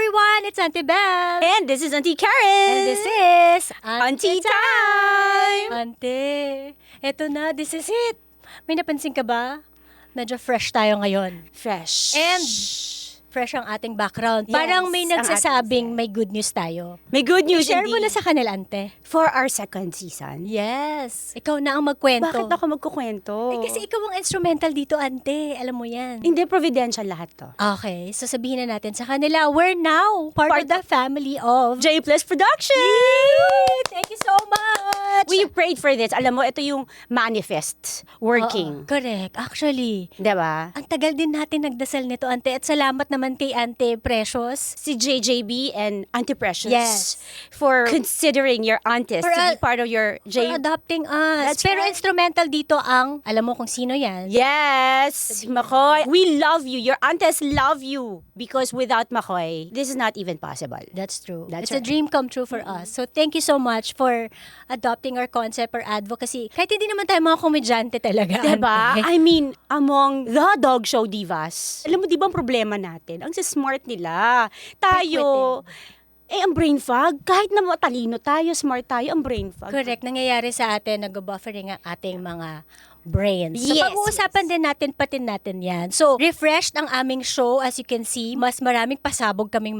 everyone! It's Auntie Belle! And this is Auntie Karen! And this is Auntie Time! Auntie, eto na, this is it! May napansin ka ba? Medyo fresh tayo ngayon. Fresh. And fresh ang ating background. Yes, Parang may ang nagsasabing ating may good news tayo. May good news I-share mo indeed. na sa kanila, Ante. For our second season. Yes. Ikaw na ang magkwento. Bakit ako magkukwento? Kasi ikaw ang instrumental dito, Ante. Alam mo yan. Hindi, providential lahat to. Okay, so sabihin na natin sa kanila, we're now part of the family of J Plus Production! Yay! Thank you so much! We prayed for this. Alam mo, ito yung manifest working. Correct. Actually, Diba? ang tagal din natin nagdasal nito, Ante. At salamat naman kay Ante Precious. Si JJB and Auntie Precious Yes. for considering your aunties For to be part of your For J... adopting us. That's Pero right. instrumental dito ang, alam mo kung sino yan? Yes, Makoy. We love you. Your aunties love you. Because without Makoy, this is not even possible. That's true. That's It's a right. dream come true for us. So thank you so much for adopting our concept or advocacy. Kahit hindi naman tayo mga komedyante talaga. Diba? Ante. I mean, among the dog show divas, alam mo di ba ang problema natin? Ang smart nila. Tayo, ang brain fog, kahit na matalino tayo, smart tayo, ang brain fog. Correct. Nangyayari sa atin, nag-buffering ang ating mga brains. So, Yes, pag-uusapan din natin yan. So, refreshed ang aming show. As you can see, mas maraming pasabog kaming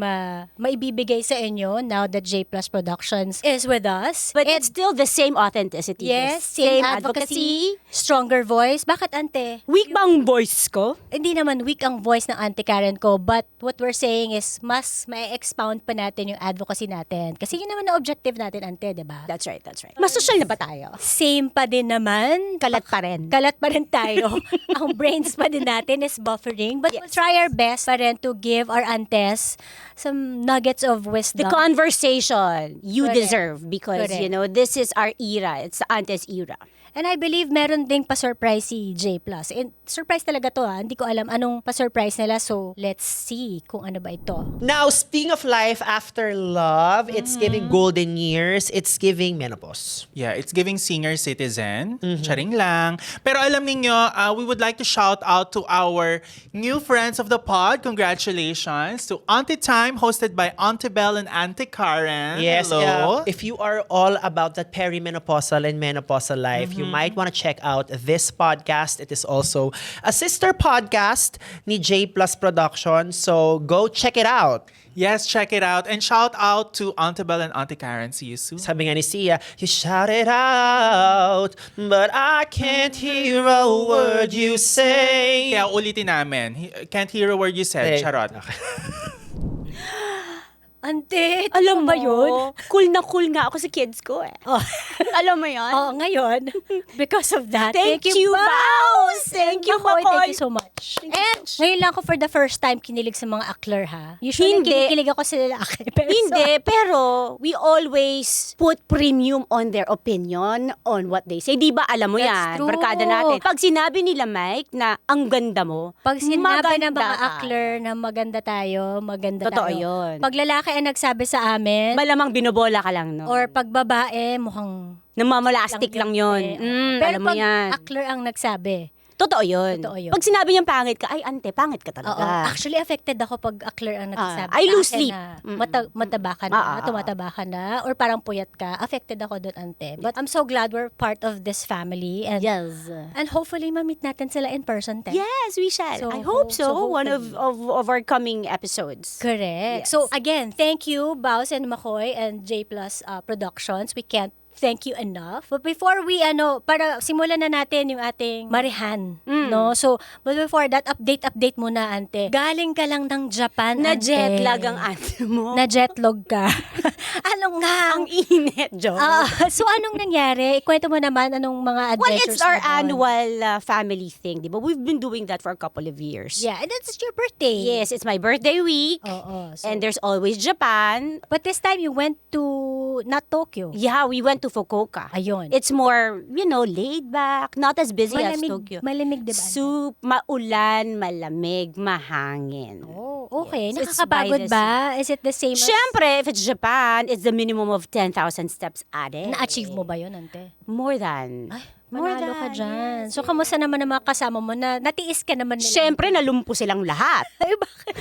maibibigay sa inyo now that J Plus Productions is with us. But And it's still the same authenticity. yes, same advocacy, stronger voice. Bakit, Ante? Weak bang voice ko? Hindi naman weak ang voice ng Auntie Karen ko, but what we're saying is mas ma-expound pa natin yung advocacy natin. Kasi yun naman ang objective natin, Ante, di ba? That's right, that's right. Mas social na ba tayo? Same pa din naman. Kalat pa rin. Kalat pa rin tayo. Ang brains pa din natin is buffering. But we'll try our best pa rin to give our aunties some nuggets of The wisdom. conversation you Correct. deserve because, Correct. you know, this is our era. It's the aunties era. And I believe meron ding pa-surprise si J+. And surprise talaga to Hindi ko alam anong pa-surprise nila. So, let's see kung ano ba ito. Now, speaking of life after love, it's giving golden years, it's giving menopause. Yeah, it's giving senior citizen. Charing lang. Pero alam niyo, we would like to shout out to our new friends of the pod. Congratulations to Auntie Time, hosted by Auntie Belle and Auntie Karen. Yes, Hello. if you are all about that perimenopausal and menopausal life, you might want to check out this podcast. It is also a sister podcast ni J Plus Production. So go check it out. Yes, check it out. And shout out to Auntie Belle and Auntie Karen. See you soon. Sabi nga ni Sia, you shout it out, but I can't hear a word you say. Kaya ulitin namin. Can't hear a word you said. Eh, Charot. Ante, Alam mo ba yun? cool na cool nga ako sa kids ko eh. Oh. Alam mo yun? Oh, ngayon, because of that, Thank you, Baus! Thank you, Makoy. Makoy. Thank you so much. And ngayon lang ako for the first time kinilig sa mga akler, ha? Usually, Hindi. kinikilig ako sa lalaki. Pero Hindi, pero we always put premium on their opinion on what they say. Di ba alam mo That's yan? true. Barkada natin. Pag sinabi nila, Mike, na ang ganda mo, pag sinabi ng maganda mga ka. akler na maganda tayo, maganda Totoo tayo. yun. Pag lalaki ang nagsabi sa amin, Malamang binobola ka lang, no? or pag babae, mukhang Namamalastik lang yun. Pero Alam mo pag yan. akler ang nagsabi, Totoo yun. Totoo yun. Pag sinabi niyang pangit ka, ay ante, pangit ka oo, talaga. actually affected ako pag akler ang nagsasabi. I sa lose akin sleep. na mataba ka na, tumataba ka na, or parang puyat ka. Affected ako doon, ante. But I'm so glad we're part of this family. And, Yes. and hopefully, ma-meet natin sila in person, te. Yes, we shall. So, I hope so. so One of our coming episodes. Correct. Yes. So again, thank you, Baus and Makoy and J Plus Productions. We can't thank you enough. But before we, para simulan na natin yung ating marihan, no? So, but before that, update muna, ante. Galing ka lang ng Japan, Na ante. jet lag ang ate mo. Na jetlog ka. Ano nga? ang init, Jo. So, anong nangyari? Ikwento mo naman anong mga Well, adventures it's our mo doon. annual family thing, di ba? We've been doing that for a couple of years. Yeah, and it's your birthday. Yes, it's my birthday week. Oo. So, And there's always Japan. but this time, you went to, not Tokyo. Yeah, we went to Fukuoka. Ayun. It's more, laid back, not as busy as Tokyo. Malamig, diba? Maulan, malamig, mahangin. Oh, okay. It's Nakakapagod by the ba? Is it the same as... Siyempre, if it's Japan, it's the minimum of 10,000 steps a day. Na-achieve mo ba yun, ante? More than. Ay, More manalo ka than, dyan. yes, So, kamusta naman ang mga kasama mo na natiis ka naman nila? Siyempre, nalumpo silang lahat. Ay, bakit?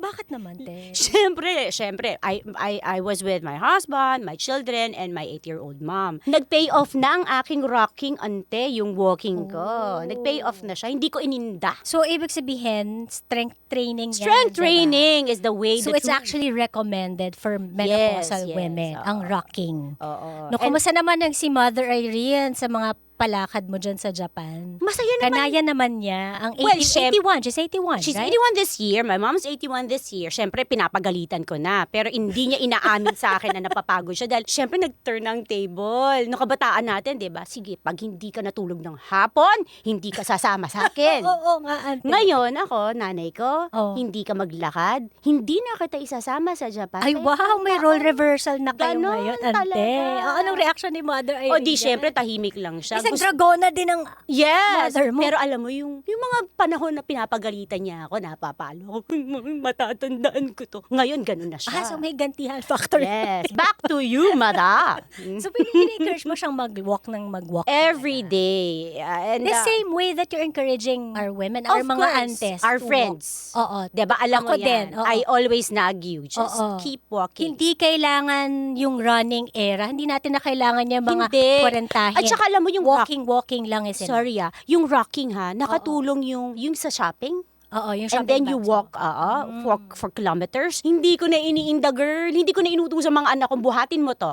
Bakit naman, te? Siyempre, I was with my husband, my children, and my 8-year-old mom. Nag-pay off na ang aking rocking ante, yung walking ko. Nag-pay off na siya. Hindi ko ininda. So, ibig sabihin, strength training yan. Strength diba? training is the way So, it's actually recommended for menopausal Yes, women, oo. ang rocking. Oo. No, kumusta naman ang si Mother Irene sa mga palakad mo dyan sa Japan? Masaya naman. Kanaya naman niya. Ang 80, Well, 81. She's 81, She's right? 81 this year. My mom's 81 this year. Siyempre, pinapagalitan ko na. Pero hindi niya inaamin sa akin na napapagod siya. Dahil siyempre, nag-turn ang table. No, kabataan natin, di ba? Sige, pag hindi ka natulog ng hapon, hindi ka sasama sa akin. Oo nga, ante. Ngayon, ako, nanay ko, Oh. hindi ka maglakad, hindi na kita isasama sa Japan. Ay, Kaya wow, may role reversal na kayo Ganon ngayon, ante. talaga. Anong reaction ni Mother Irene? O di, siyempre, tahimik lang siya. Isang Gusto- dragona din ang Yes, mother mo. pero alam mo, yung mga panahon na pinapagalitan niya ako, napapalo ako, matatandaan ko to. Ngayon, ganun na siya. so may gantihan factor. Yes, back to you, mada. So, encourage mo siyang mag-walk ng mag-walk. Every day. And, The same way that you're encouraging our women, our of mga course, antes. our to friends. walk. Oo. Diba, alam Ako mo yan. din, oo. I always nag you. Just Oo. keep walking. Hindi kailangan yung running era. Hindi natin na kailangan yung mga Hindi. kurentahin. At saka alam mo yung walking lang is enough. Sorry yung rocking ha, nakatulong yung sa shopping. Oo, yung And shopping then you bags mo. walk for kilometers. Hindi ko na iniinda, girl. Hindi ko na inutusan sa mga anak ko, buhatin mo to.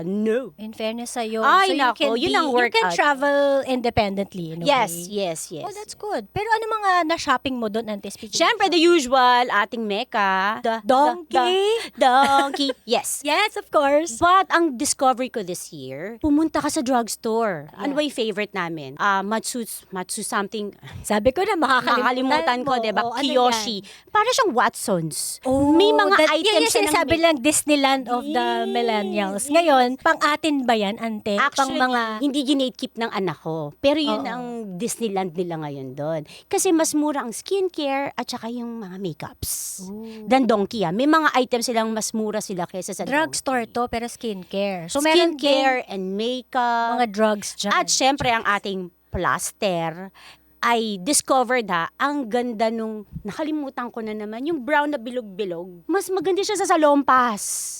No. In fairness sa'yo. Ay, so nako, yun ang you can workout. travel independently. In a Yes, way. yes. Oh, that's good. Pero ano mga na-shopping mo doon, Ante? Speaking Siyempre, of the usual, ating mecca. Donkey? Donkey. Yes. Yes, of course. But ang discovery ko this year, pumunta ka sa drugstore. Ano ba yung favorite namin? Matsu something. Sabi ko na Makakalimutan ko, mo. diba? Oh, ano Kiyoshi. yan? Para siyang Watsons. Oh, May mga yan items yung siya ng sinasabi lang Disneyland of the Yes. millennials. Ngayon, pang atin ba yan, Ante? Actually, pang mga... hindi ginegatekeep ng anak ko. Pero yun Oo. ang Disneyland nila ngayon doon. Kasi mas mura ang skincare at saka yung mga makeups. Dan Donkey May mga items silang mas mura sila kaysa sa Drugstore Donkey. to, pero skincare. So, meron Skincare and makeup. mga drugs dyan. At syempre, ang ating plaster ay discovered ang ganda nung, nakalimutan ko na naman, yung brown na bilog-bilog. Mas maganda siya sa salompas.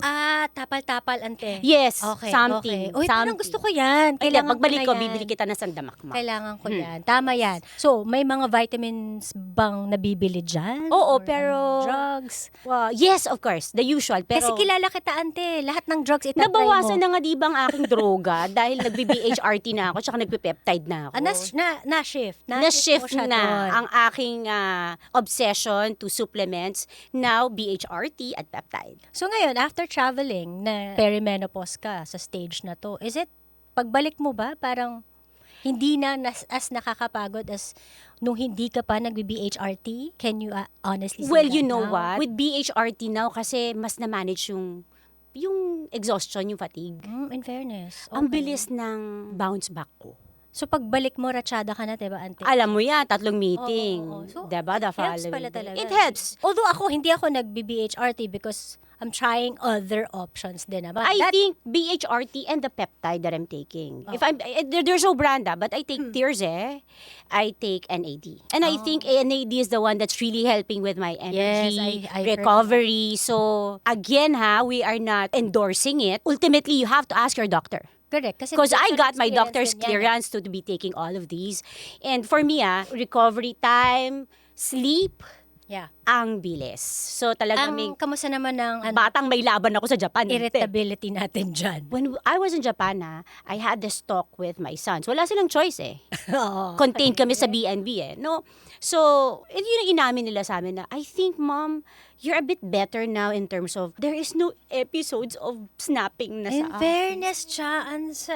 Tapal-tapal, Ante. Yes, Okay, something. okay. Uy, parang something. gusto ko yan. Kailangan Kailangan pagbalik na ko, yan. bibili kita ng sandamakmak. Kailangan ko yan. Tama yan. So, may mga vitamins bang nabibili dyan? Oo, Or pero- drugs? Yes, of course, the usual. Pero Kasi kilala kita, Ante. Lahat ng drugs itatry nabawasan mo. na nga di ba ang aking droga dahil nagbi-BHRT na ako tsaka nagpe-peptide na ako. Na-shift. Na-shift mo siya na doon. ang aking obsession to supplements, now BHRT at peptide. So ngayon, after traveling, na perimenopause ka sa stage na to, is it, pagbalik mo ba, parang hindi na as nakakapagod as nung hindi ka pa nagbi-BHRT? Can you honestly say Well, that you know now? what? With BHRT now, kasi mas na-manage yung exhaustion, yung fatigue. In fairness. Ang okay. bilis ng bounce back ko. So pagbalik mo, ratsyada ka na, diba, Ante? Alam mo yan, 3 meeting. Oo. So, diba? The helps following pala day. talaga. It helps. Although hindi ako nagbi-BHRT because I'm trying other options din. But I think BHRT and the peptide that I'm taking. If I'm there's no brand but I take Tirze, I take NAD. And I think NAD is the one that's really helping with my energy, Yes, I heard recovery. So again we are not endorsing it. Ultimately, you have to ask your doctor. correct. Kasi Because I personal got my experience doctor's din yan. clearance to be taking all of these. And for me, recovery time, sleep, Yeah. ang bilis. So talagang may Kamusta naman ng batang may laban ako sa Japan. irritability natin dyan? When I was in Japan, I had this talk with my sons. Wala silang choice Oo. Contained kami sa BNB No? So, yun yung inamin nila sa amin na, I think, Mom, you're a bit better now in terms of, there is no episodes of snapping na In sa akin. fairness,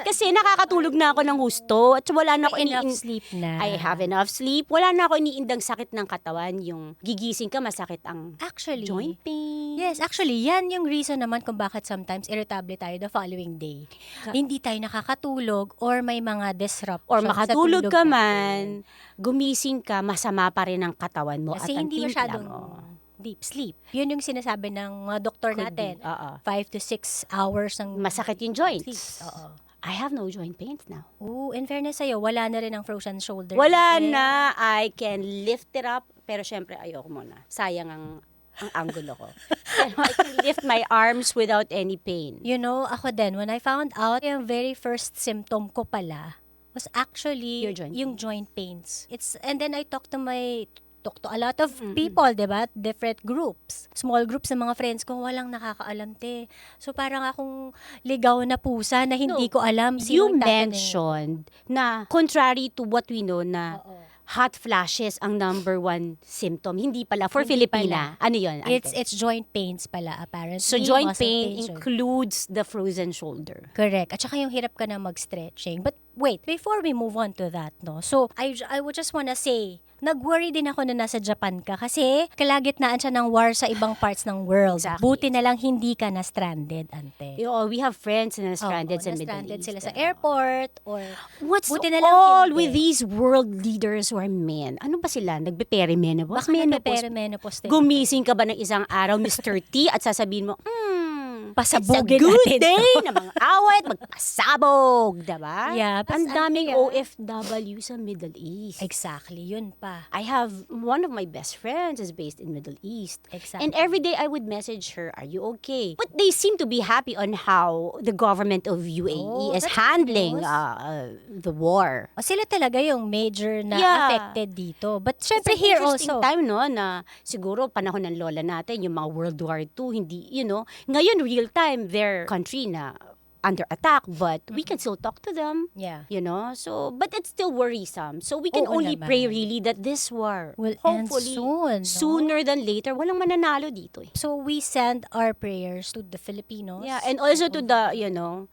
Kasi nakakatulog na ako ng husto at wala na ako enough sleep na. I have enough sleep. Wala na ako iniindang sakit ng katawan. Yung gigising ka, masakit ang Actually, joint pain. yes, actually, yan yung reason naman kung bakit sometimes irritable tayo the following day. Hindi tayo nakakatulog or may mga disruptions Or sa makatulog tulog ka natin. man, gumising ka, masama pa rin ang katawan mo Kasi at ang hindi timpla masyadong mo. deep sleep. Yun yung sinasabi ng mga doktor Could natin. be, oo. 5 to 6 hours ng Masakit yung sleep. joints. Oo. I have no joint pains now. Ooh, in fairness sa'yo, wala na rin ang frozen shoulder. Wala natin. na. I can lift it up. Pero syempre, ayoko muna. Sayang ang ang angulo ko. Pero I can lift my arms without any pain. You know, ako din, when I found out, yung very first symptom ko pala was actually Your joint yung joint pains. And then I talked to a lot of people, diba? Different groups. Small groups ng mga friends ko, walang nakakaalam, te. So parang akong ligaw na pusa na hindi ko alam You sino mentioned na contrary to what we know na Oo. hot flashes ang number one symptom. Hindi pala. For Hindi Filipina. Ano yun? It's joint pains pala, apparently. So joint Muscle pain pains, or- includes the frozen shoulder. Correct. At saka yung hirap ka na mag-stretching. But wait, before we move on to that, no? So, I would just wanna say, nag-worry din ako na nasa Japan ka kasi kalagitnaan siya ng war sa ibang parts ng world. Exactly. Buti na lang hindi ka na stranded, ante. We have friends na stranded Oo, sa Middle na-stranded East. sila sa airport or What's buti na lang all hindi. with these world leaders who are men? Ano ba sila? Nagbe-perimenopause? baka nagpe-perimenopause din. Gumising ka ba ng isang araw, Mr. T, at sasabihin mo, Pasabugin it's a good natin. day na mga awit, magpasabog, diba? Yeah, Ang pas- daming yeah. OFW sa Middle East. Exactly, yun pa. I have one of my best friends is based in Middle East. Exactly. And every day I would message her, "Are you okay?" But they seem to be happy on how the government of UAE is that's handling good the war. O, sila talaga yung major na Yeah. affected dito. But It's syempre an here interesting also. time, no, na siguro panahon ng lola natin, yung mga World War II, hindi, ngayon real time, their country na under attack, but we can still talk to them. Yeah. So, but it's still worrisome. So, we can Oo only naman. pray really that this war, Will end hopefully, soon, no? sooner than later, walang mananalo dito eh. So we send our prayers to the Filipinos. Yeah, and also to the,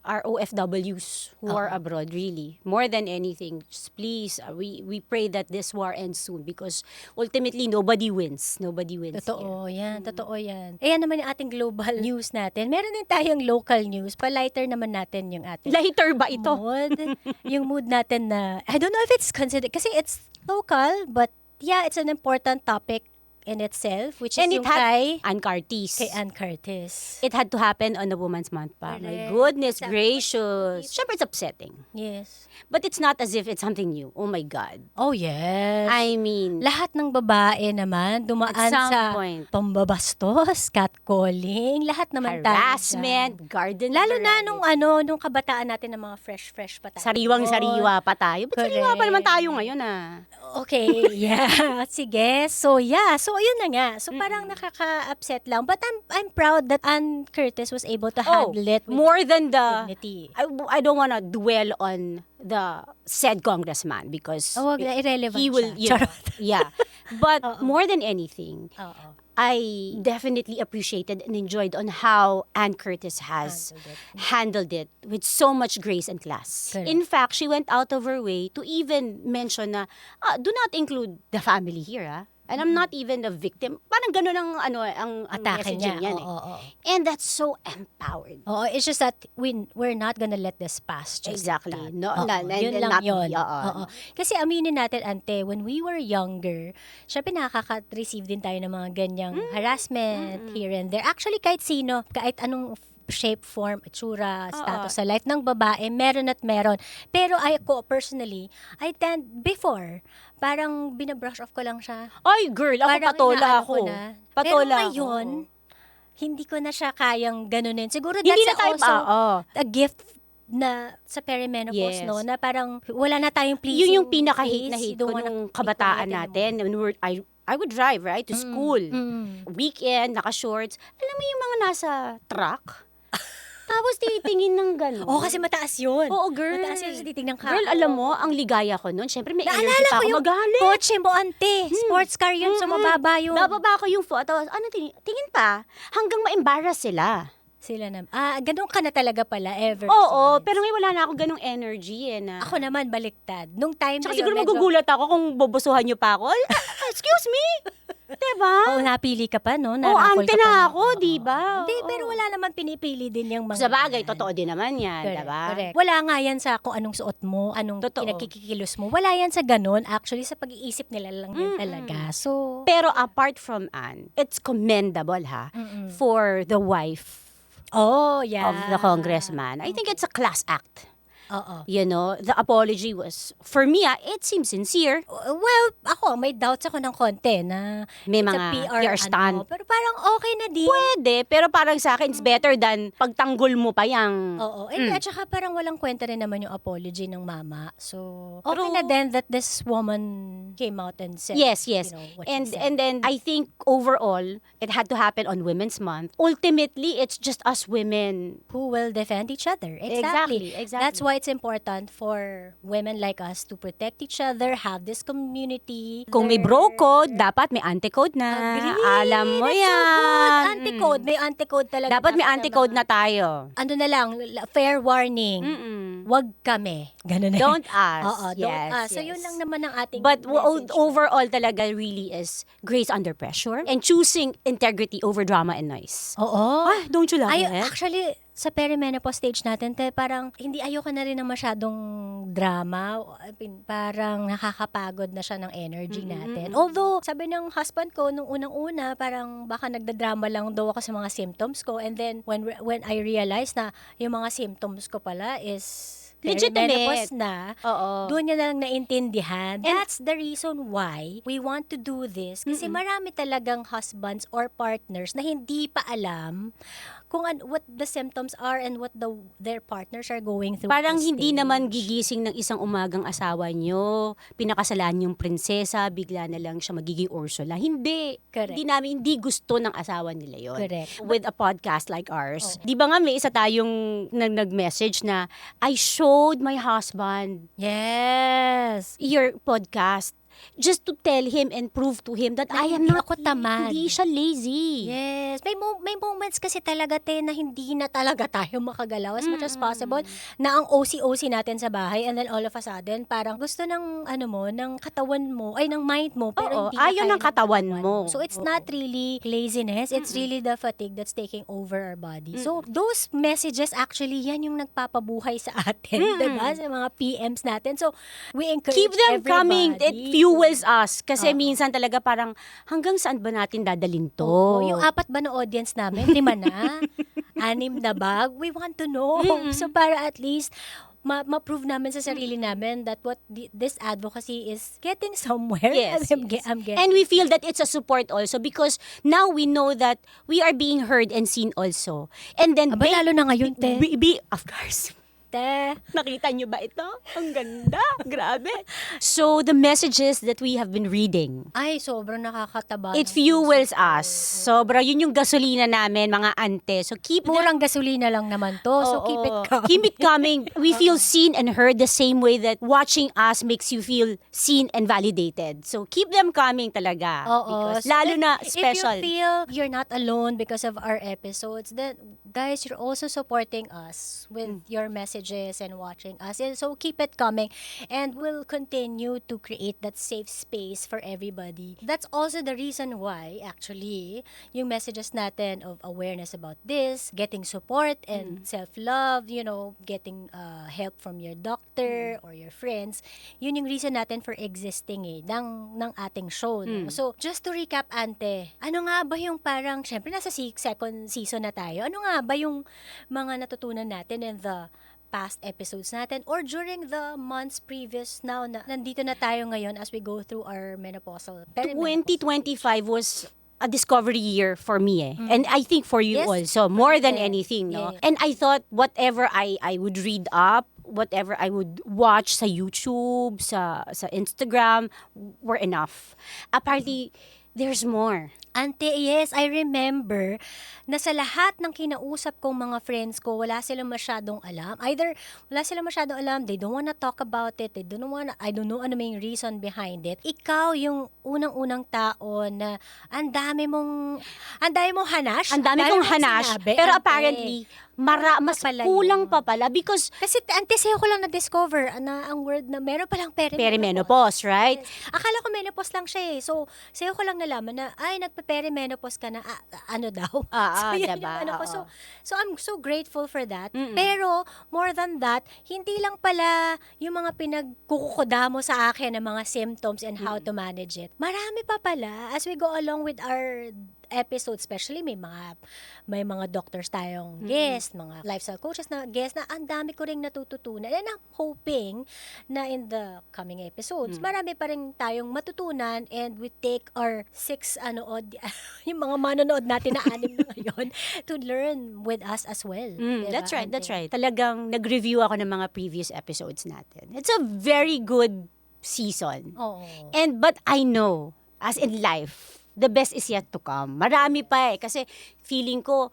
our OFWs who are abroad, really. More than anything, just please, we pray that this war ends soon because ultimately, nobody wins. Nobody wins Totoo yan, totoo yan. Ayan naman yung ating global news natin. Meron din tayong local news. Pa-lighter naman natin yung ating Later ba ito? mood. Yung mood natin na, I don't know if it's considered, kasi it's local, but yeah, it's an important topic in itself, which is And it yung had Ann Curtis. kay Ann Curtis. It had to happen on the Women's Month pa. My Correct. goodness Sabi ko, gracious. Siyempre, it's upsetting. Yes. But it's not as if it's something new. Oh my God. Oh, yes. I mean, Lahat ng babae naman dumaan At some sa point. pambabastos, catcalling, lahat naman tayo harassment, dyan. garden Lalo na variety. nung kabataan natin ng mga fresh pa tayo. Sariwang-sariwa pa tayo. Ba't sariwa pa naman tayo ngayon Okay, yeah. Sige. So, yeah. So, yun na nga. So, parang nakaka-upset lang. But I'm proud that Ann Curtis was able to handle it with more than the... dignity. I don't wanna dwell on the said congressman because Oh, wag na, irrelevant he will, siya. Charot. yeah. But more than anything, Oo. I definitely appreciated and enjoyed on how Ann Curtis has handled it with so much grace and class. Correct. In fact, she went out of her way to even mention na, do not include the family here, And I'm not even a victim. Parang ganun ang Atake messaging niya. yan Oo. And that's so empowered. Oo, it's just that we're not gonna let this pass just Exactly. like that. No, Oo, yun lang not yun. be, Oo. Kasi aminin natin, ante, when we were younger, syempre nakaka-receive din tayo ng mga ganyang harassment here and there. Actually, kahit sino, kahit anong shape, form, itsura, status sa life ng babae, meron at meron. Pero ako, personally, I tend, before, parang binabrush off ko lang siya. Ay, girl, ako Parang patola inaano ako. ko na. Patola Pero ako. ngayon, hindi ko na siya kayang ganunin. Siguro Hindi that's na tayo also pa, a gift na sa perimenopause, Yes. no? Na parang wala na tayong pleasing Yun yung pinaka-hate na face. hate Don't ko wanna nung make kabataan natin natin. When I would drive, right, to school. Weekend, naka-shorts. Alam mo yung mga nasa truck? Tapos titingin ng gano'n. Oh, kasi mataas yun. Oo, girl. Mataas yun sa titignan ka. Girl, alam mo, ang ligaya ko nun, syempre may energy Naalala pa ko ako yung magalit. kotse mo, ante. Sports car yun, so mababa yun. Bababa ko yung photo. Ano, tingin pa, hanggang ma-embarrass sila. Sila naman. Ganun ka na talaga pala, ever Oo, since. pero ngayon wala na ako ganong energy na. Ako naman, baliktad. Nung time Tsaka na yun, siguro medyo- magugulat ako kung bobosuhan niyo pa ako. Ay, excuse me. Diba? Oo, napili ka pa, no? Oo, Naraffle ante ka pa, na no? ako, diba? Hindi, Oo. pero wala naman pinipili din yung mga... Sa bagay, yan. totoo din naman yan, Correct, diba? correct. Wala nga yan sa kung anong suot mo, anong Totoo. kinakikilos mo. Wala yan sa ganun. Actually, sa pag-iisip nila lang yan talaga. So, Pero apart from Ann, it's commendable for the wife oh, yeah. of the congressman. I think it's a class act. Oo. You know, the apology was, for me, it seems sincere. Well, ako, may doubts ako ng konti na May it's a mga PR, PR stunt. pero parang okay na din. Pwede, pero parang sa akin, it's better than pagtanggol mo pa yang... Oo. And at saka parang walang kwenta rin naman yung apology ng mama. So, okay Pero- na din that this woman came out and said, Yes. you know, what she And said. and then I think overall, it had to happen on Women's Month. Ultimately, it's just us women. Who will defend each other. Exactly. Exactly. That's why it's important for women like us to protect each other, have this community. Kung may bro code, dapat may anti-code na. Agree. Alam mo That's yan. so good. Anti-code. May anti-code talaga. Dapat may anti-code na tayo. Ano na lang, fair warning. Wag kami. Ganun na. Don't ask. Oo, don't Yes, ask. So yes. yun lang naman ang ating But message. overall talaga really is grace under pressure and choosing integrity over drama and noise. Oo. Ah, don't you love Ay, it? actually, sa perimenopause stage natin, parang hindi ayoko na rin ng masyadong drama. Parang nakakapagod na siya ng energy natin. Although, sabi ng husband ko, nung unang-una, parang baka nagdadrama lang daw ako sa mga symptoms ko. And then, when I realized na yung mga symptoms ko pala is Legitimate. perimenopause na, Oo. doon niya na lang naintindihan. That's the reason why we want to do this. Kasi marami talagang husbands or partners na hindi pa alam kung what the symptoms are and what their partners are going through. Parang this hindi stage. naman gigising ng isang umagang asawa nyo, pinakasalan yung prinsesa, bigla na lang siya magiging Ursula. Hindi. Correct. Hindi gusto ng asawa nila yon. Correct. With a podcast like ours. Di ba nga may isa tayong nag-message na, I showed my husband Yes. your podcast just to tell him and prove to him that Na I am hindi not ako tamad. Hindi siya lazy. Yes. May moments kasi talaga na hindi na talaga tayo makagalaw as much as possible na ang OC-OC natin sa bahay and then all of a sudden parang gusto ng ng katawan mo, ay ng mind mo pero Oo, hindi na ayaw kaya ng katawan mo. So it's Oo. not really laziness, it's really the fatigue that's taking over our body. So those messages actually yan yung nagpapabuhay sa atin, diba? Sa mga PMs natin. So we encourage Keep them coming. It everybody fuels us. Kasi minsan talaga parang hanggang saan ba natin dadalhin to? Oo, yung 4 ba na audience namin, 5 na, 6 na ba? We want to know. So para at least ma-prove namin sa sarili namin that what this advocacy is getting somewhere. Yes, I'm yes. getting. And we feel that it's a support also because now we know that we are being heard and seen also. And then Aba, lalo na ngayon, te. Of course. Te. Nakita niyo ba ito? Ang ganda. Grabe. So, the messages that we have been reading, Ay, sobrang nakakataba. it ng fuels puso. us. Sobra, yun yung gasolina namin, mga ante. So, keep Murang gasolina lang naman to. So keep it Oo. coming. Keep it coming. We feel seen and heard the same way that watching us makes you feel seen and validated. So, keep them coming talaga. Oo. Because So lalo na If special. you feel you're not alone because of our episodes, then guys, you're also supporting us with your messages and watching us. And so keep it coming. And we'll continue to create that safe space for everybody. That's also the reason why, actually, yung messages natin of awareness about this, getting support and self-love, getting help from your doctor or your friends, yun yung reason natin for existing ng ating show. No? So, just to recap, Ante, ano nga ba yung parang, syempre nasa second season na tayo, ano nga ba yung mga natutunan natin in the past episodes natin or during the months previous now na nandito na tayo ngayon as we go through our menopausal perimenopause. 2025 was a discovery year for me And I think for you Yes. also, more than Yeah. anything, no? Yeah. And I thought whatever I would read up, whatever I would watch sa YouTube, sa Instagram, were enough. Apparently, there's more. Ante, yes, I remember na sa lahat ng kinausap kong mga friends ko, wala silang masyadong alam. Either wala silang masyadong alam, they don't wanna talk about it, I don't know ano may reason behind it. Ikaw yung unang-unang tao na ang dami mong hanash. Ang dami kong hanash, sinabi, pero Ante. apparently, mas pala kulang yun. pa pala because Kasi ante, sa'yo ko lang na-discover na ang word na meron palang perimenopause, right? Akala ko menopause lang siya eh. So, sa'yo ko lang nalaman na, ay, nagpe-perimenopause ka na, ano daw? So, yan diba? yung ano ko. Oo. So, I'm so grateful for that. Pero, more than that, hindi lang pala yung mga pinagkukuda mo sa akin ng mga symptoms and how to manage it. Marami pa pala as we go along with our episodes, especially may mga doctors tayong guest, mga lifestyle coaches na guest na ang dami ko ring natututunan. And I'm hoping na in the coming episodes, marami pa rin tayong matutunan and we take our 6 yung mga manonood natin na 6 na ngayon to learn with us as well. Diba, That's right, Ante? that's right. Talagang nag-review ako ng mga previous episodes natin. It's a very good season. Oo. But I know, as in life, the best is yet to come. Marami pa kasi feeling ko,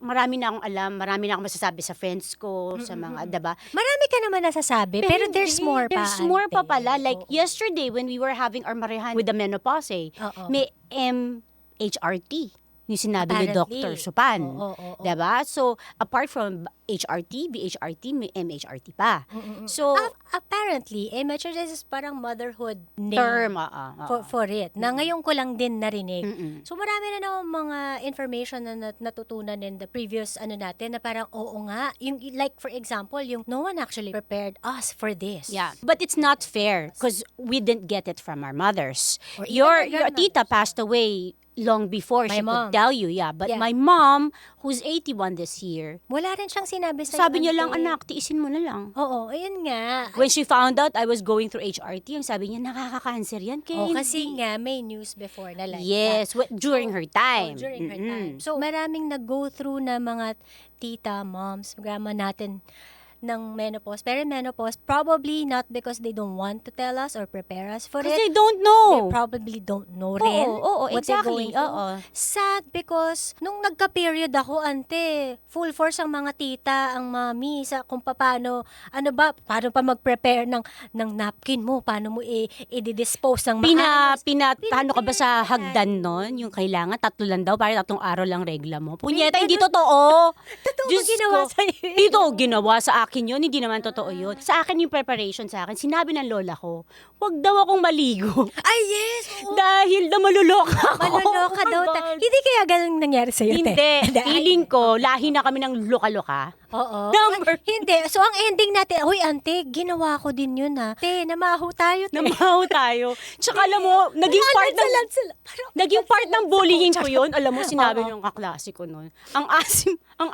marami na akong alam, marami na akong masasabi sa friends ko, sa mga, diba? Marami ka naman nasasabi, pero there's hindi. more pa. There's more pa Ante. pala. Like Oo. yesterday when we were having our marihan with the menopause, Oo. may MHRT. Yung sinabi ni Apparently. Dr. Supan. Oo. Diba? So, apart from HRT, BHRT, may MHRT pa. So, Apparently, MHRT is parang motherhood name term. for it. Na ngayon ko lang din narinig. Mm-mm. So marami na naman mga information na natutunan in the previous natin na parang oo nga. Yung, like for example, yung no one actually prepared us for this. Yeah. But it's not fair because we didn't get it from our mothers. Or even Your our tita grandmothers. passed away long before My she mom. could tell you. Yeah. But Yeah. my mom, who's 81 this year, Wala rin siyang sinabi sa'yo. sabi niya lang, ante. anak, tiisin mo na lang. Oo, ayun nga. When she found out I was going through HRT, ang sabi niya, nakaka-cancer yan. Kaya Kasi hindi." nga, may news before na like Yes, during her time. during her Mm-mm. time. So, maraming nag-go through na mga tita, moms, grandma natin ng menopause. Pero menopause, probably not because they don't want to tell us or prepare us for Kasi it. they don't They know. probably don't know rin Oo, what they're exactly. going through. Oo. Sad because nung nagka-period ako, ante, full force ang mga tita, ang mami, sa kung paano pa mag-prepare ng napkin mo, paano mo i-dispose ng maayos. Paano ka ba sa hagdan nun? Yung kailangan, 3 lang daw, para 3 araw lang regla mo. Punyeta, hindi totoo. Totoo ba Diyos ginawa ko. sa'yo? Ito, ginawa sa akin yun, hindi naman totoo yun. Sa akin yung preparation sa akin, sinabi ng lola ko, wag daw akong maligo. Ay, yes! Oo. Dahil na maluloka ako. Maluloka daw. Oh my God. Hindi kaya ganun nangyari sa'yo, te? Hindi. Feeling ko, lahi na kami ng loka-loka. Oo. Number. Hindi. So, ang ending natin, uy, ante, ginawa ko din yun, ha? Te, namaho tayo, te. Namahaw tayo. Tsaka alam mo, naging part ng... Naging part ng bullying ko yun. Alam mo, sinabi ng kaklase ko nun, ang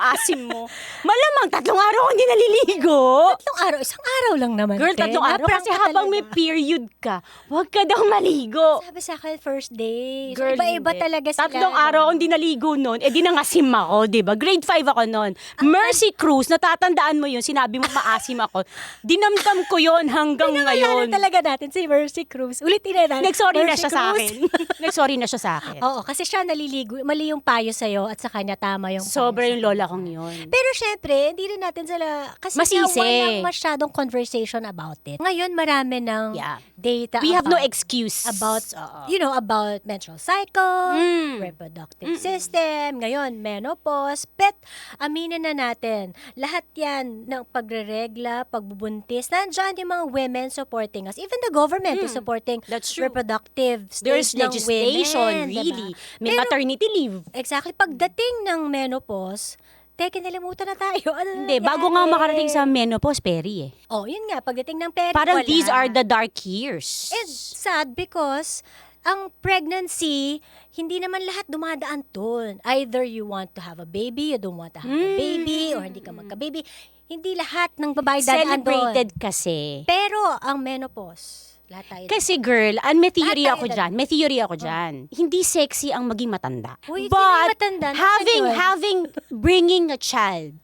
asim mo. Malamang 3 araw ako hindi naliligo. 3 araw, 1 araw lang naman, Girl, te. 3 araw. Naprank Kasi ka habang may talaga. period ka, huwag ka daw maligo. Sabi sa akin, first day. So, Girl, iba-iba hindi. talaga sila. 3 araw akong hindi naligo nun. Eh, di nangasim ako, di ba? Grade 5 ako nun. Mercy Cruz, natatandaan mo yun, sinabi mo maasim ako. Dinamdam ko yun hanggang ngayon. Pinangalan talaga natin si Mercy Cruz. Ulitin na natin. Nagsorry na Mercy siya sa Cruz. akin. Nagsorry na siya sa akin. Oo, kasi siya naliligo. Mali yung payo sa'yo at sa kanya tama yung Sobra payo yung lola kong yun. Pero syempre, hindi rin natin sila, kasi Masisi. nga walang masyadong conversation about it. Ngayon, marami ng Yeah. data We have no about, excuse. about Oo. about menstrual cycle, Mm. reproductive system, ngayon, menopause, but aminin na natin, lahat yan ng pagre-regla, pagbubuntis, nandyan yung mga women supporting us. Even the government is supporting That's true. reproductive There's stage ng legislation, women, really. diba? May Pero- maternity leave. Exactly. Pagdating ng menopause, kinalimutan na tayo. Ano Hindi, bago nga nangyari? makarating sa menopause, peri eh. Oh, yun nga. Pagdating ng peri, Parang wala. these are the dark years. It's sad because ang pregnancy, hindi naman lahat dumadaan dun. Either you want to have a baby, you don't want to have a baby, or hindi ka magka-baby. Hindi lahat ng babae dadaan dun. Celebrated kasi. Pero ang menopause, lahat tayo. Kasi girl, may theory Lahat ako tayo dyan. May theory ako dyan. Hindi sexy ang maging matanda. Uy, But hindi matanda. Nasaan yun? having bringing a child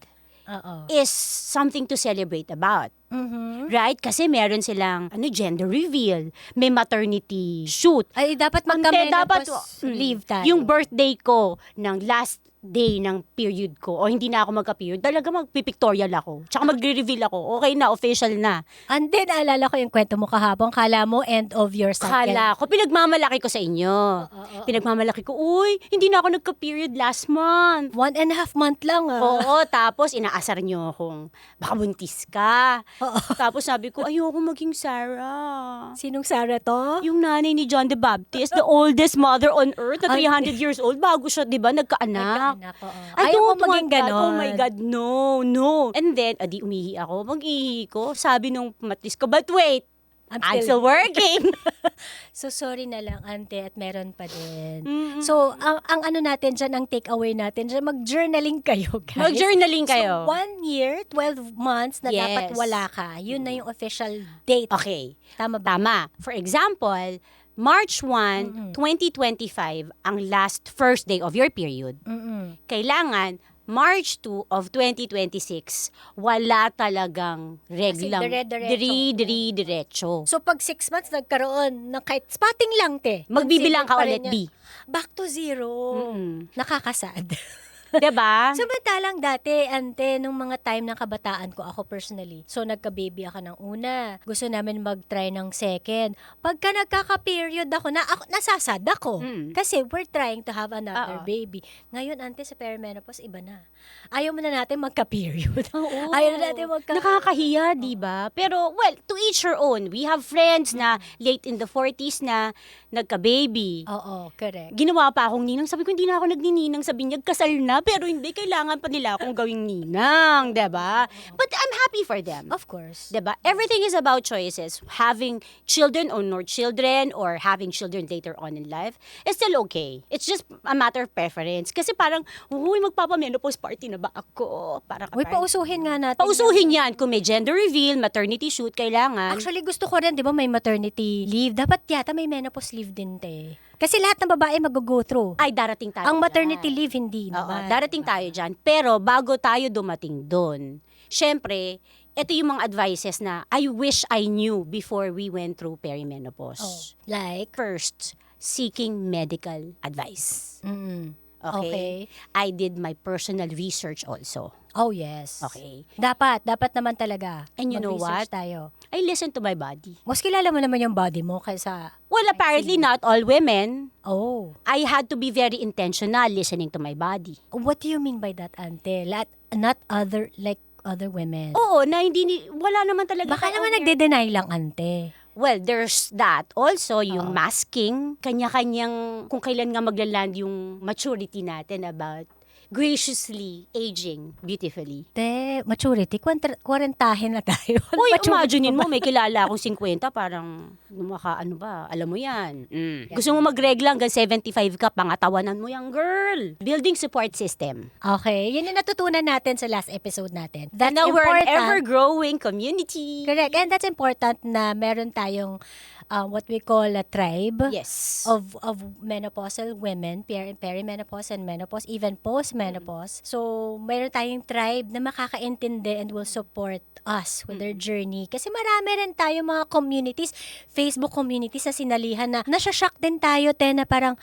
Oo. is something to celebrate about. Mhm. Right? Kasi meron silang gender reveal, may maternity shoot. Ay, dapat Ante, magka-menopause leave tayo. Yung birthday ko ng last day ng period ko o hindi na ako magka-period, talaga magpipictorial ako. Tsaka magre-reveal ako. Okay na, official na. And then, naalala ko yung kwento mo kahapon. Kala mo end of your cycle. Kala ko, pinagmamalaki ko sa inyo. Pinagmamalaki ko, uy, hindi na ako nagka-period last month. 1.5 month lang, ah. Oo, tapos inaasar nyo akong baka buntis ka. Tapos sabi ko, ayoko maging Sarah. Sinong Sarah to? Yung nanay ni John the Baptist, the oldest mother on earth, na Ay. 300 years old, bago siya, di ba, nagkaanak. Anak, oo. I Ayaw don't mo maging want that. ganon. Oh my God, no. And then, adi umihi ako. Mag-ihi ko. Sabi nung matris ko, but wait, I'm still working. So, sorry na lang, ante, at meron pa din. Mm-mm. So, ang ano natin dyan, ang takeaway natin dyan, mag-journaling kayo, guys. Mag-journaling kayo. So, 1 year, 12 months na dapat Yes. wala ka. Yun na yung official date. Okay. Tama ba? Tama. For example, March 1, 2025, ang first day of your period. Mm-mm. Kailangan March 2 of 2026, wala talagang reglang dire-diretso. So, pag 6 months nagkaroon ng kahit spotting lang, te. Magbibilang ka consider pa ulit, rin yan. Back to zero. Mm. Nakakasad. Diba? Samantalang dati, ante, nung mga time ng kabataan ko, ako personally, so nagka-baby ako ng una. Gusto namin mag-try ng second. Pagka nagkaka-period ako, nasasad ako. Mm. Kasi we're trying to have another Oo. baby. Ngayon, ante, sa perimenopause, iba na. Ayaw mo na natin magka-period. Oo. Ayaw na natin Nakakahiya, di ba? Pero, well, to each her own. We have friends na late in the 40s na nagka-baby. Oo, correct. Ginawa pa akong ninang. Sabi ko, hindi na ako nagnininang. Sabi niya, kasal na. Pero hindi, kailangan pa nila akong gawing ninang. Diba? But I'm happy for them. Of course. Diba? Everything is about choices. Having children or no children or having children later on in life is still okay. It's just a matter of preference. Kasi parang, uy, magpapa-menopause party na ba ako? Para Uy, pausuhin nga natin. Pausuhin yan. Kung may gender reveal, maternity shoot, kailangan. Actually, gusto ko rin, di ba, may maternity leave. Dapat yata may menopause leave din, te. Kasi lahat ng babae mag-go through. Ay, darating tayo Ang maternity dyan. leave, hindi Oo, naman. darating tayo dyan. Pero bago tayo dumating doon, syempre, ito yung mga advices na I wish I knew before we went through perimenopause. Oh, like? First, seeking medical advice. Mm. Okay? I did my personal research also. Oh, yes. Okay? Dapat naman talaga. And you know Mag-research what? tayo. I listen to my body. Mas kilala mo naman yung body mo kaysa, Well, apparently not all women. oh. I had to be very intentional listening to my body. What do you mean by that, ante? Not other, like other women. Oo, na wala naman talaga. Baka tayo naman there. nagde-deny lang, ante. Well, there's that. Also, yung masking, kanya-kanyang, kung kailan nga maglaland yung maturity natin about graciously aging beautifully. Te, maturity, kwarentahin na tayo. Uy, Maturity imaginein pa mo, may kilala akong 50, parang, ano ba, alam mo yan. Gusto mo magregla hanggang 75 ka, pangatawanan mo yan, girl. Building support system. Okay, yun yung natutunan natin sa last episode natin. And That's now we're an important. ever-growing community. Correct. And that's important na meron tayong what we call a tribe Yes. of menopausal women, perimenopause and menopause, even post-menopause. So, meron tayong tribe na makakaintindi and will support us with their journey. Kasi marami rin tayo mga communities, Facebook communities na sinalihan na nasyashock din tayo, te, na parang,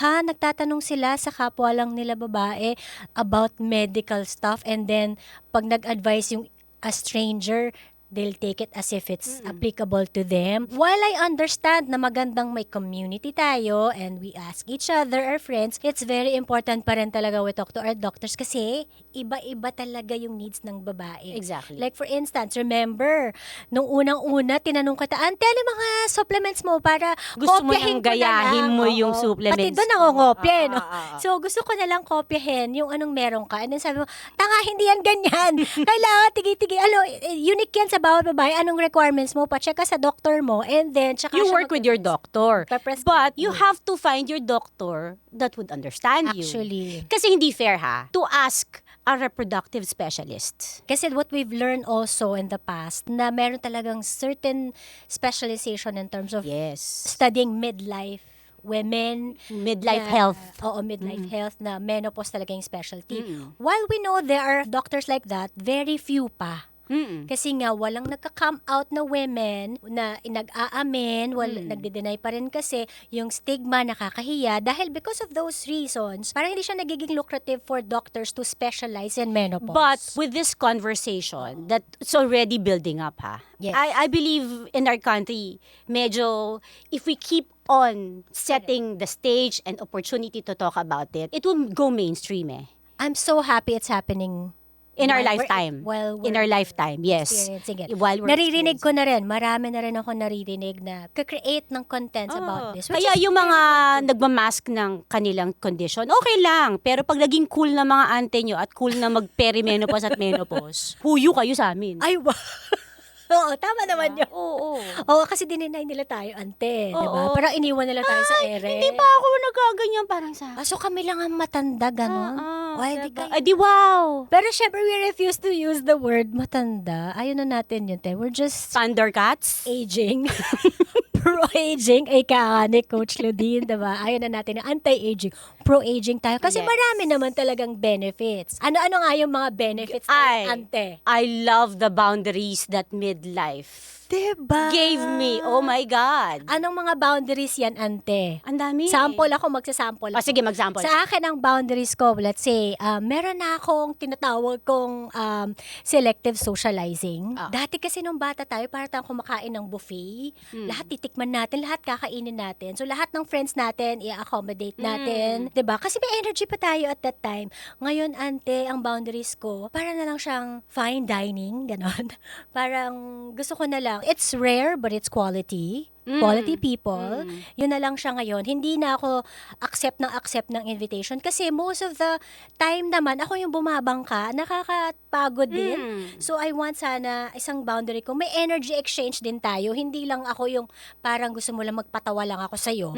nagtatanong sila sa kapwa lang nila babae about medical stuff, and then, pag nag-advise yung a stranger, they'll take it as if it's applicable to them. While I understand na magandang may community tayo and we ask each other, our friends, it's very important pa rin talaga we talk to our doctors kasi iba-iba talaga yung needs ng babae. Exactly. Like for instance, remember, nung unang-una, tinanong ka, ante, ano yung mga supplements mo para Gusto mo kopyahin nang ko na gayahin lang." mo Oo. yung supplements Pati doon mo. nangongopya, no? Ah. So, gusto ko na lang kopyahin yung anong meron ka. And then sabi mo, tanga, hindi yan ganyan. Kailangan, tigi-tigi. Unique yan sa bawat babae. Anong requirements mo? Pa-check ka sa doctor mo. And then, tsaka You siya work with your doctor. Paprescribe But you mo. have to find your doctor that would understand you. Actually. Kasi hindi fair to ask a reproductive specialist. Kasi what we've learned also in the past, na meron talagang certain specialization in terms of Yes. studying midlife women. Midlife na- health. Oo, midlife health na menopause talaga yung specialty. While we know there are doctors like that, very few pa. Kasi nga, walang nagka-come out na women na nag-aamin, nagde-deny pa rin kasi yung stigma nakakahiya dahil because of those reasons, parang hindi siya nagiging lucrative for doctors to specialize in menopause. But with this conversation that it's already building up, Yes. I believe in our country, medyo, if we keep on setting the stage and opportunity to talk about it, it will go mainstream I'm so happy it's happening in our while we're- lifetime. while In we're our lifetime, yes. experiencing it. While we're Naririnig ko na rin, marami na rin ako naririnig na create ng contents about this. which Kaya is yung mga nagmamask ng kanilang condition, okay lang. Pero pag naging cool na mga ante nyo at cool na mag-perimenopause at menopause, huyo kayo sa amin. Ay, wow. Oo, tama naman yun. Oo. Oo, kasi dininay nila tayo, ante. Diba? Oo. Parang iniwan nila tayo sa ere. Hindi pa ako nagaganyan parang sa... So kami lang ang matanda, ganon. Why di diba? kayo? Di wow. Pero syempre, we refuse to use the word matanda. Ayaw na natin yun, te. We're just Thundercats? aging. Pro-aging. Ika ni Coach Ludin, diba? Ayaw na natin yung anti-aging. Pro-aging tayo. Kasi Yes. marami naman talagang benefits. Ano-ano nga yung mga benefits Ay. ng ante? I love the boundaries that midlife Diba? gave me. Oh my God. Anong mga boundaries yan, ante? Ang dami. Sample ako, magsasample Oh, ako. sige, mag-sample. Sa akin, ang boundaries ko, let's say, meron na akong tinatawag kong selective socializing. Dati kasi nung bata tayo, para tayong kumakain ng buffet. Lahat titikman natin, lahat kakainin natin. So, lahat ng friends natin, i-accommodate natin. 'Di ba? Kasi may energy pa tayo at that time. Ngayon, ante, ang boundaries ko, para na lang siyang fine dining, ganon. Parang gusto ko na lang, it's rare, but it's quality. Quality people. Yun na lang siya ngayon. Hindi na ako accept ng invitation. Kasi most of the time naman, ako yung bumabangka, nakakapagod din. So, I want sana isang boundary ko. May energy exchange din tayo. Hindi lang ako yung parang gusto mo lang magpatawa lang ako sa'yo.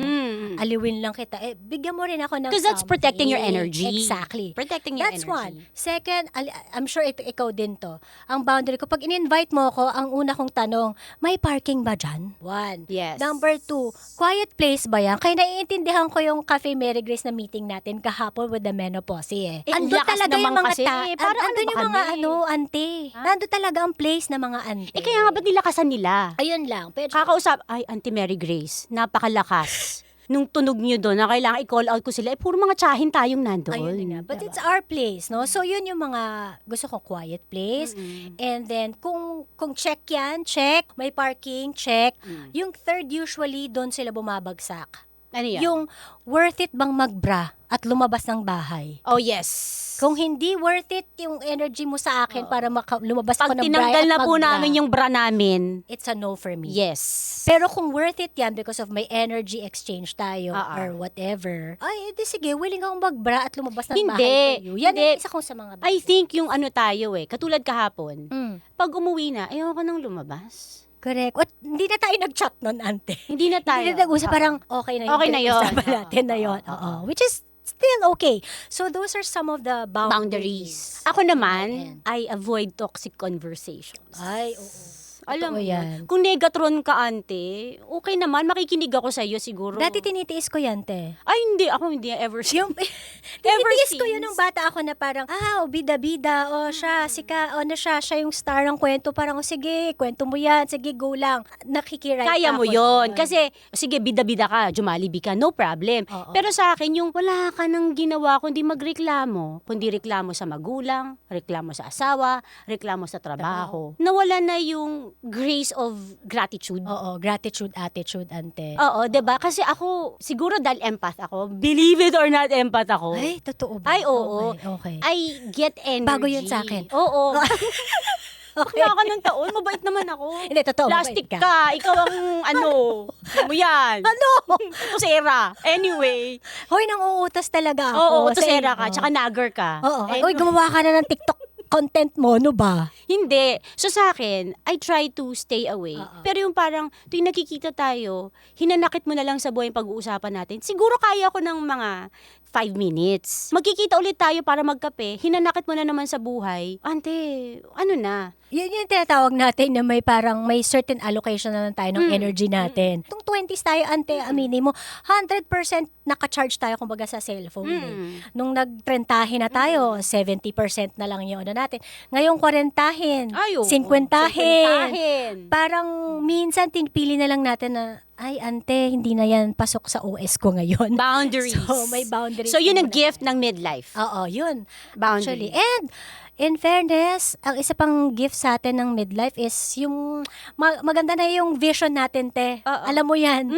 Aliwin lang kita. Bigyan mo rin ako ng Because that's protecting your something. energy. Exactly. Protecting your That's energy. one. Second, I'm sure ikaw din to. Ang boundary ko, pag in-invite mo ako, ang una kong tanong, may parking ba dyan? One. Yes. Number two, quiet place ba yan? Kaya naiintindihan ko yung Cafe Mary Grace na meeting natin kahapon with the menopause eh. Ang Andun lakas talaga naman yung mga kasi. Parang ano andun ba yung mga kami? ante. Nandun talaga ang place na mga ante. Kaya nga ba't nilakasan nila? Ayun lang. Pero, Kakausap, ay, Auntie Mary Grace, napakalakas. Nung tunog nyo doon, na kailangan i-call out ko sila, puro mga tsahin tayong nandoon. ayun nga. But it's our place, no? So, yun yung mga gusto ko, quiet place. And then, kung check yan, check. May parking, check. Yung third, usually, doon sila bumabagsak. Ano yan? Yung worth it bang magbra at lumabas ng bahay? Oh, yes. Kung hindi worth it yung energy mo sa akin para lumabas Pag ako ng bra tinanggal at na po magbra, namin yung bra namin, it's a no for me. yes. Pero kung worth it yan because of may energy exchange tayo Ah. or whatever, ay, edi sige, willing akong magbra at lumabas ng Hindi, bahay for you. Yan hindi. ang isa kong sa mga I think yung ano tayo katulad kahapon, Mm, pag umuwi na, ayoko nang lumabas. correct. What, hindi na tayo nag-chat nun, ante. Hindi na tayo. Hindi na nag-usap, parang okay na yun. Okay na yun. Pinag-usapan natin na yun. Oo. Which is still okay. So, those are some of the boundaries. Ako naman, I avoid toxic conversations. Ay, oo. Alam mo Totoo yan. yan. Kung negatron ka, ante, okay naman, makikinig ako sa iyo siguro. Dati tinitiis ko yan, te. Ay, hindi. Ako hindi ever seen. Yung, tinitiis ko yun nung bata ako na parang, bida-bida, siya, siya yung star ng kwento. Parang, sige, kwento mo yan, sige, go lang. Nakikirite Kaya mo ako yon doon. Kasi, sige, bida-bida ka, Jollibee ka, no problem. Oo. Pero sa akin, yung wala ka nang ginawa kundi magreklamo. Kundi reklamo sa magulang, reklamo sa asawa, reklamo sa trabaho. Nawala na yung grace of gratitude. Oo, gratitude, attitude, ante. Oo, 'di ba? Kasi ako, siguro dahil empath ako, believe it or not, empath ako. Ay, totoo ba? Ay, oo. Okay. I get energy. Bago yun sa akin. Oo. Okay. Wala ka ng taon, mabait naman ako. Hindi, totoo. Plastic mabait ka. Ikaw ang ano. Alam mo yan. Ano? Pusera. Anyway. Hoy, nang uutas talaga ako. Oo, Sa tusera inyo. ka. Tsaka nagger ka. Oo. Eh, Uy, gumawa ka na ng TikTok content mo, no ba? Hindi. So sa akin, I try to stay away. Pero yung parang, tuwing nakikita tayo, hinanakit mo na lang sa buhay yung pag-uusapan natin. Siguro kaya ko ng mga 5 minutes. Magkikita ulit tayo para magkape. Hinanakit mo na naman sa buhay. Ante, ano na? Yun yung tinatawag natin na may parang may certain allocation na lang tayo ng energy natin. Itong 20s tayo, ante, aminin mo, 100% naka-charge tayo kumbaga sa cellphone. Nung nag-trentahin na tayo, 70% na lang yung ano natin. Ngayong 40-hin, Ay, oo. 50-hin. Parang minsan tinipili na lang natin na, ay ante, hindi na yan pasok sa OS ko ngayon. Boundaries. So, may boundaries. So, yun na ang gift ng midlife. Oo, yun. Boundary. Actually. And, in fairness, ang isa pang gift sa atin ng midlife is yung maganda na yung vision natin, te. Oo. Alam mo yan.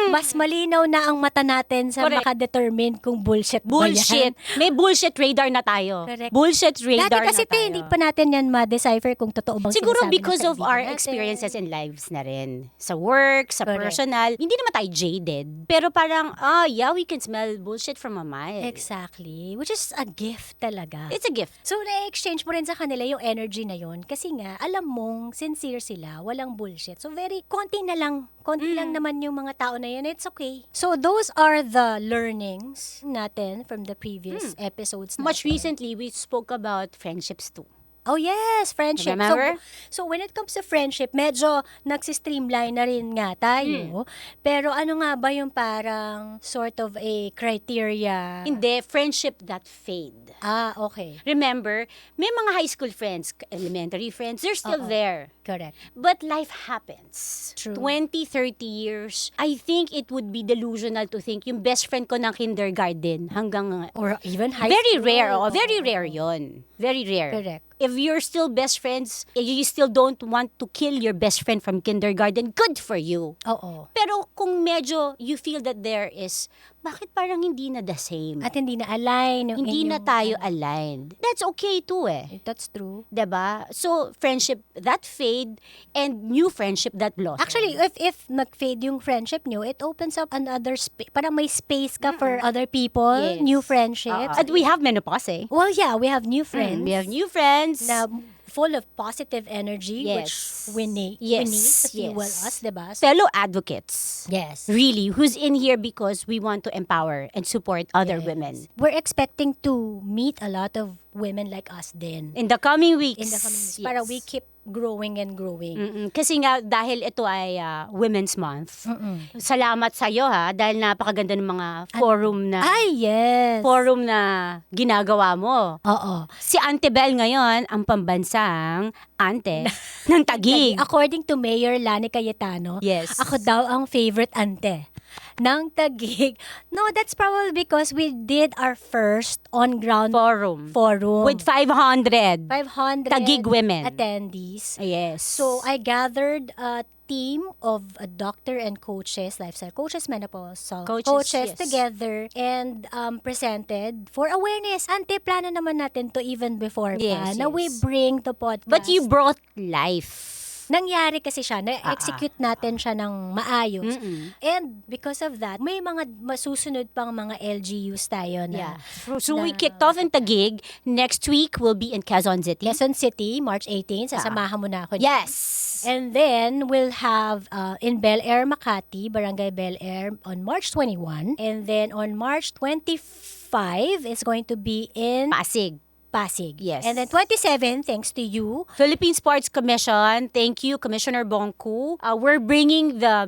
Mas malinaw na ang mata natin sa Correct. makadetermine kung bullshit ba Bullshit. yan. May bullshit radar na tayo. Correct. Bullshit radar Dati kasi, na tayo. te, hindi pa natin yan ma-decipher kung totoo bang Siguro sinasabi ng because of kaibigan our natin. experiences in lives na rin. Sa work, sa Correct. professional, hindi naman tayo jaded. Pero parang, yeah, we can smell bullshit from a mile. Exactly. Which is a gift talaga. It's a gift. So, na-exchange mo rin sa kanila yung energy na yon kasi nga, alam mong sincere sila, walang bullshit. So, konti lang naman yung mga tao na yun. It's okay. So, those are the learnings natin from the previous episodes natin. Much recently, we spoke about friendships too. Oh yes, friendship. Remember? So when it comes to friendship, medyo nagsistreamline na rin nga tayo. Pero ano nga ba yung parang sort of a criteria? Hindi, friendship that fade. Okay. Remember, may mga high school friends, elementary friends, they're still there. Correct. But life happens. True. 20, 30 years, I think it would be delusional to think yung best friend ko ng kindergarten hanggang... Or even high very school. rare. Very rare yon. Very rare. Correct. If you're still best friends, you still don't want to kill your best friend from kindergarten, good for you. Oo. Pero kung medyo you feel that there is, bakit parang hindi na the same? At hindi na align. Yung Hindi na inyong- tayo aligned. That's okay too eh. That's true. 'Di ba? So, friendship that fade and new friendship that blossom. Actually, if nag-fade yung friendship nyo, it opens up another space. Parang may space ka for other people, Yes. new friendships. At we have menopause eh. Well, yeah, we have new friends. We have new friends. Na full of positive energy, Yes. which we need to fuel us, diba? So, Fellow advocates. yes. Really, who's in here because we want to empower and support other Yes. women. We're expecting to meet a lot of women like us din In the coming weeks. in the coming weeks. Yes. Para we keep growing and growing. Kasi nga, dahil ito ay Women's Month, salamat sa'yo ha, dahil napakaganda ng mga forum na Yes. ginagawa mo. Oo. Si Ante Bel ngayon, ang pambansang ante ng Taguig. According to Mayor Lani Cayetano, Yes. ako daw ang favorite ante ng Taguig. No, that's probably because we did our first on-ground Forum. forum. With 500 500 Taguig women. attendees. Yes. So, I gathered a team of doctor and coaches, lifestyle coaches, menopausal Coaches, yes. together and presented for awareness. Ante, plano naman natin to even before pa Yes, na yes. we bring the podcast. But you brought life. Nangyari kasi siya, na-execute natin siya ng maayos. And because of that, may mga masusunod pang mga LGUs tayo na So we kicked off in Taguig. Next week, we'll be in Quezon City. Quezon City, March 18, sasamahan mo na ako. Yes. And then, we'll have in Bel Air, Makati, Barangay Bel Air on March 21. And then on March 25 is going to be in Pasig. Yes. And then 27, thanks to you. Philippine Sports Commission, thank you, Commissioner Bongku. We're bringing the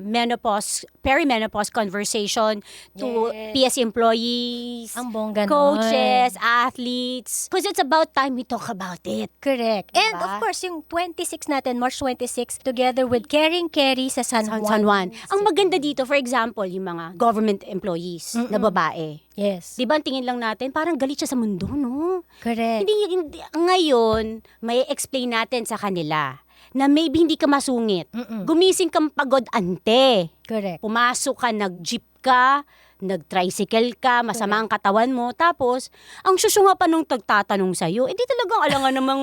perimenopause conversation to Yes. PS employees, Ang bongga nun. coaches, athletes. Because it's about time we talk about it. Correct. And Diba? of course, yung 26 natin, March 26, together with Caring Carrie sa San Juan. San Juan. Ang maganda dito, for example, yung mga government employees na babae. Yes. Di ba, ang tingin lang natin, parang galit siya sa mundo, no? Correct. Hindi, ngayon, may explain natin sa kanila na maybe hindi ka masungit. Gumising kang pagod, ante. Correct. Pumasok ka, nag-jeep ka, nag-tricycle ka, masama ang katawan mo. Tapos, ang susunga pa nung tagtatanong sa'yo, hindi talagang alangan namang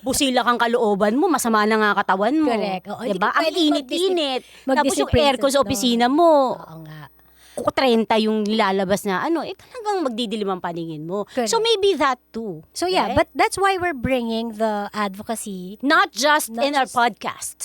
busila kang kalooban mo, masama na nga katawan mo. Correct. Oo, hindi Diba? ka Ang pwedeng init-init. Tapos yung mag-discipline aircon sa doon. opisina mo, Oo nga. 30 yung nilalabas na talagang magdidilim ang paningin mo. Correct. So maybe that too. So yeah, right? but that's why we're bringing the advocacy, Not just Not in our just- podcast.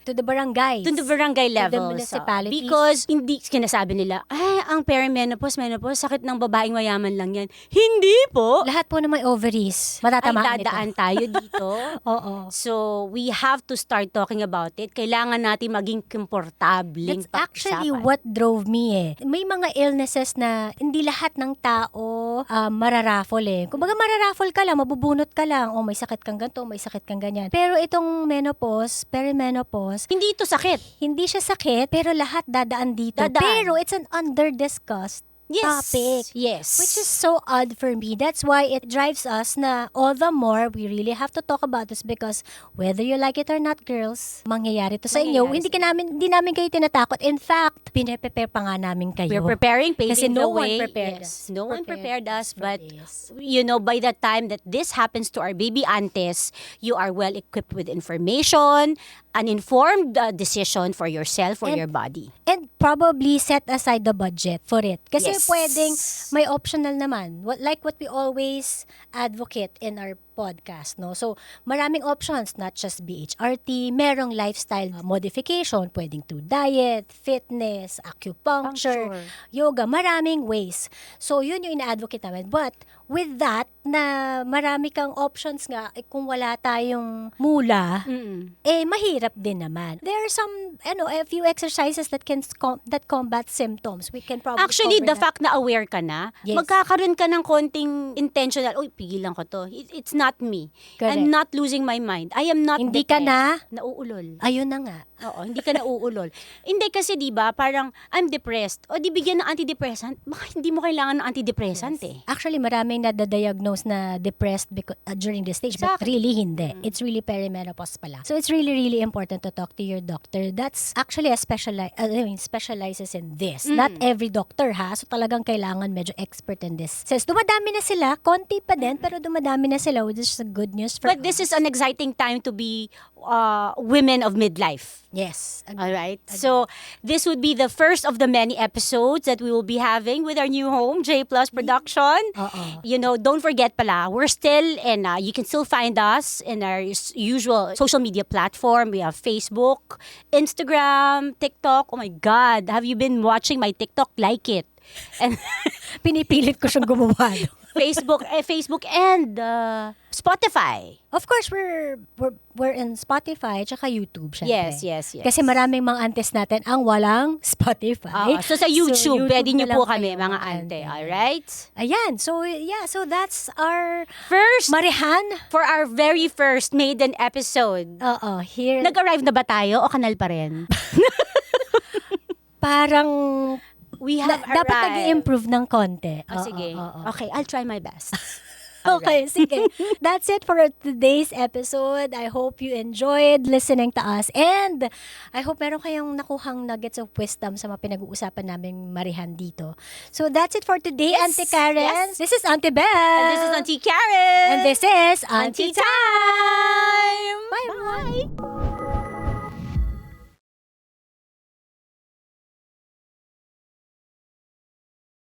to the barangays. To the barangay To the levels. municipalities. Because hindi sinasabi nila, ang perimenopause, sakit ng babaeng mayaman lang yan. Hindi po. Lahat po na may ovaries. Ay, Matatamaan dadaan ito. tayo dito. Oo. So, we have to start talking about it. Kailangan natin maging komportabling That's actually pag-usapan. what drove me May mga illnesses na hindi lahat ng tao mararaffle Kumbaga mararaffle ka lang, mabubunot ka lang. O may sakit kang ganito, may sakit kang ganyan. Pero itong menopause, perimenopause, Hindi ito sakit. hindi siya sakit, pero lahat dadaan dito. Dadaan. Pero it's an under-discussed topic. Yes. Which is so odd for me. That's why it drives us na all the more we really have to talk about this because whether you like it or not, girls, mangyayari to sa inyo. Mangyayari Hindi namin kayo tinatakot. In fact, pine-prepare pa nga namin kayo. We're preparing, paving Kasi the no one way. prepared Yes, us. no one prepared us, for but this. by the time that this happens to our baby aunties, you are well equipped with information, an informed decision for yourself, for And- your body. And probably set aside the budget for it. Kasi Yes. pwedeng may optional naman. Like what we always advocate in our podcast, no? So, maraming options, not just BHRT, merong lifestyle modification, pwedeng through diet, fitness, acupuncture, Puncture. yoga, maraming ways. So, yun yung ina-advocate namin. But, with that, na marami kang options nga, kung wala tayong mula, mahirap din naman. There are some, a few exercises that that combat symptoms. We can probably Actually, cover the that. fact na aware ka na, Yes. magkakaroon ka ng konting intentional, uy, pigilan ko to. It's not me. Correct. I'm not losing my mind. I am not Hindi ka depressed. na, Nauulol. ayun na nga. Oo, hindi ka nauulol. Hindi kasi 'di ba, parang I'm depressed. O di bigyan ng antidepressant. Baka hindi mo kailangan ng antidepressant eh. Actually, maraming nadadiagnose na depressed during this stage, but Exactly. really hindi. It's really perimenopause pala. So, it's really, really important to talk to your doctor. That's actually specializes in this. Not every doctor ha. So, talagang kailangan medyo expert in this. Says, dumadami na sila. Konti pa din, pero dumadami na sila, which is a good news for But this us. is an exciting time to be women of midlife. Yes. All right. So this would be the first of the many episodes that we will be having with our new home, J Plus Production. Oo. You know, don't forget pala, we're still and you can still find us in our usual social media platform. We have Facebook, Instagram, TikTok. Oh my God, have you been watching my TikTok? Like it. And Pinipilit ko siyang gumawa. Facebook and Spotify. Of course, we're in Spotify tsaka YouTube, syempre. Yes. Kasi maraming mga antes natin ang walang Spotify. So sa YouTube, pwede na niyo lang po kami, kayo, mga ante. Alright? Ayan. So, yeah. So, that's our First, Marihan. for our very first maiden episode, Oo. Here. nag-arrive na ba tayo o kanal pa rin? Parang We have dapat arrived. nag-improve ng konti. Oh, sige. Okay, I'll try my best. Okay, sige. That's it for today's episode. I hope you enjoyed listening to us. And I hope meron kayong nakuhang nuggets of wisdom sa mga pinag-uusapan naming Marihan dito. So that's it for today, Yes, Auntie Karen. yes. This is Auntie Belle. And this is Auntie Karen. And this is Auntie Auntie Time. Bye. Bye.